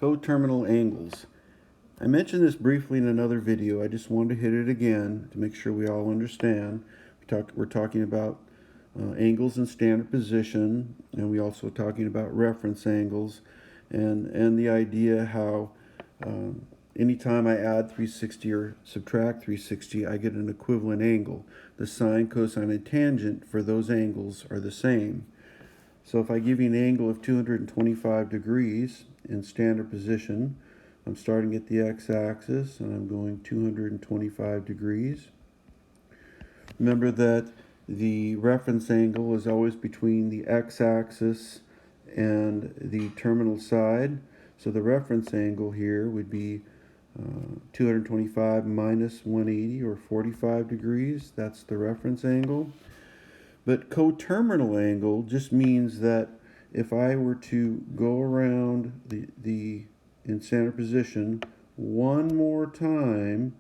Coterminal angles. I mentioned this briefly in another video. I just wanted to hit it again to make sure we all understand. We're talking about angles in standard position, and we're also talking about reference angles, and the idea how anytime I add 360 or subtract 360, I get an equivalent angle. The sine, cosine, and tangent for those angles are the same. So if I give you an angle of 225 degrees in standard position, I'm starting at the x-axis and I'm going 225 degrees. Remember that the reference angle is always between the x-axis and the terminal side. So the reference angle here would be 225 minus 180, or 45 degrees. That's the reference angle. But coterminal angle just means that if I were to go around the in standard position one more time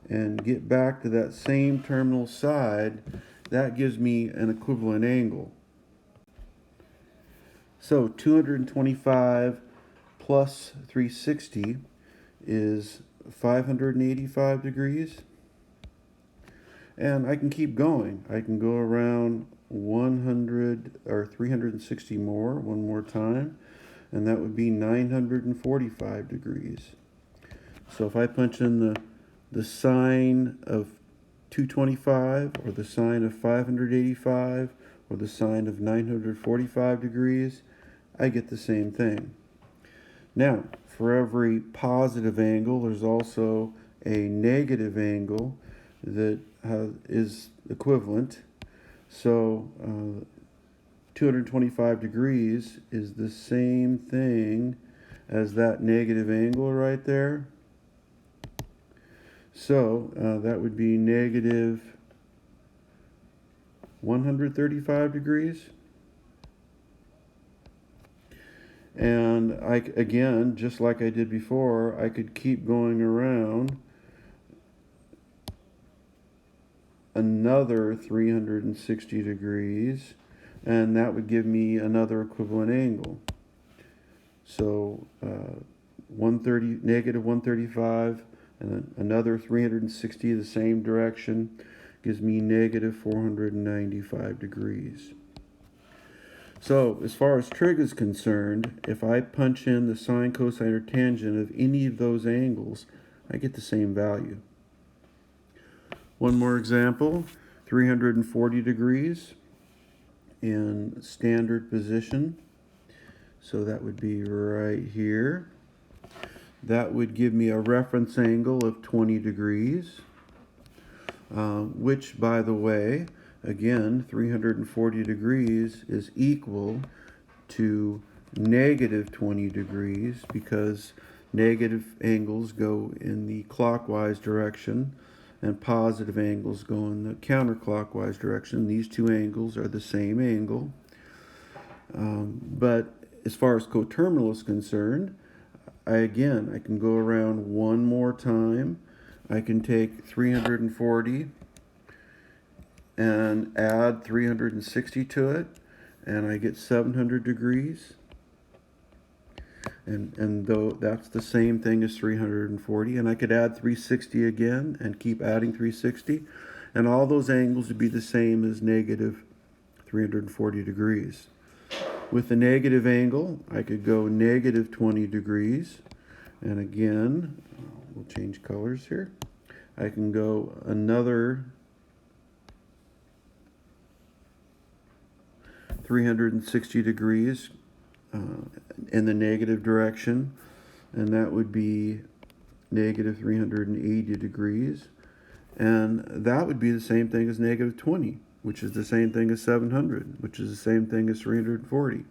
and get back to that same terminal side, that gives me an equivalent angle. So 225 plus 360 is 585 degrees. And I can keep going. I can go around 100 or 360 more, one more time, and that would be 945 degrees. So if I punch in the sine of 225, or the sine of 585, or the sine of 945 degrees, I get the same thing. Now, for every positive angle, there's also a negative angle that is equivalent. So 225 degrees is the same thing as that negative angle right there. So that would be negative 135 degrees. And again, just like I did before, I could keep going around another 360 degrees, and that would give me another equivalent angle. So negative 135 and another 360 the same direction gives me negative 495 degrees. So as far as trig is concerned, if I punch in the sine, cosine, or tangent of any of those angles, I get the same value. One more example, 340 degrees in standard position. So that would be right here. That would give me a reference angle of 20 degrees, which, by the way, again, 340 degrees is equal to negative 20 degrees, because negative angles go in the clockwise direction and positive angles go in the counterclockwise direction. These two angles are the same angle. But as far as coterminal is concerned, I can go around one more time. I can take 340 and add 360 to it, and I get 700 degrees. And though that's the same thing as 340, and I could add 360 again and keep adding 360, and all those angles would be the same as negative 340 degrees. With the negative angle, I could go negative 20 degrees, and again, we'll change colors here. I can go another 360 degrees in the negative direction, and that would be negative 380 degrees, and that would be the same thing as negative 20, which is the same thing as 700, which is the same thing as 340.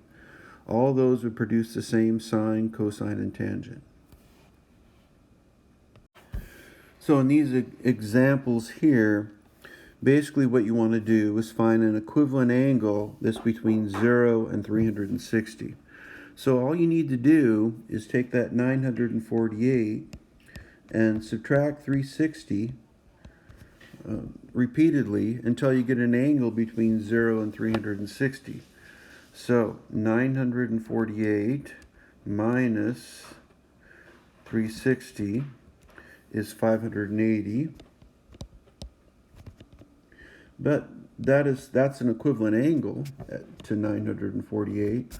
All those would produce the same sine, cosine, and tangent. So in these examples here, basically what you want to do is find an equivalent angle that's between 0 and 360. So all you need to do is take that 948 and subtract 360 repeatedly until you get an angle between 0 and 360. So 948 minus 360 is 580. But that's an equivalent angle to 948.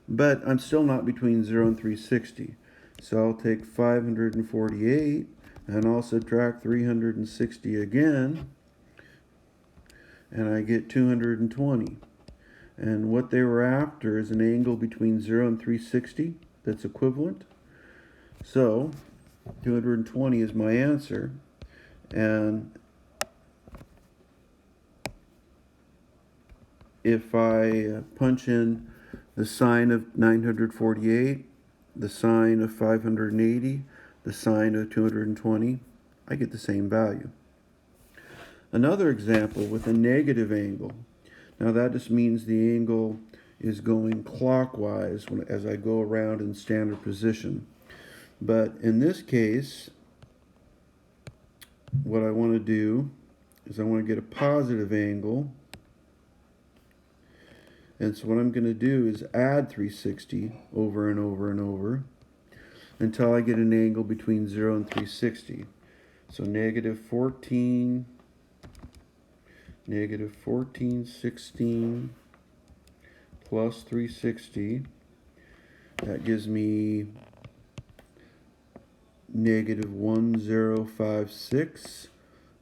But I'm still not between 0 and 360. So I'll take 548 and I'll subtract 360 again, and I get 220. And what they were after is an angle between 0 and 360 that's equivalent. So 220 is my answer. And if I punch in the sine of 948, the sine of 580, the sine of 220, I get the same value. Another example with a negative angle. Now that just means the angle is going clockwise as I go around in standard position. But in this case, what I want to do is I want to get a positive angle. And so what I'm going to do is add 360 over and over and over until I get an angle between 0 and 360. So negative 14, negative 1416 plus 360. That gives me negative 1056.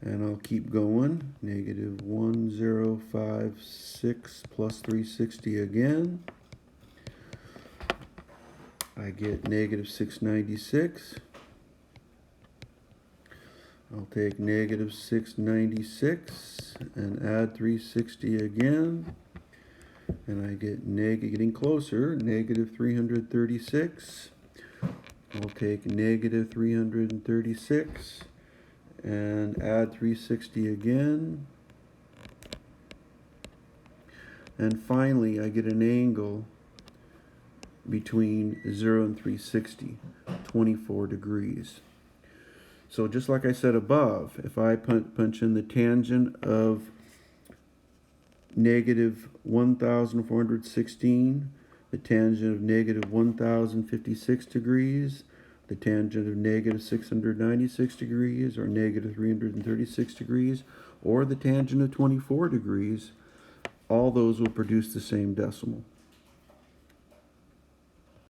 And I'll keep going. Negative 1056 plus 360 again. I get negative 696. I'll take negative 696 and add 360 again. And I get getting closer, negative 336. I'll take negative 336. And add 360 again. And finally, I get an angle between 0 and 360, 24 degrees. So just like I said above, if I punch in the tangent of negative 1416, the tangent of negative 1056 degrees, the tangent of negative 696 degrees or negative 336 degrees, or the tangent of 24 degrees, all those will produce the same decimal.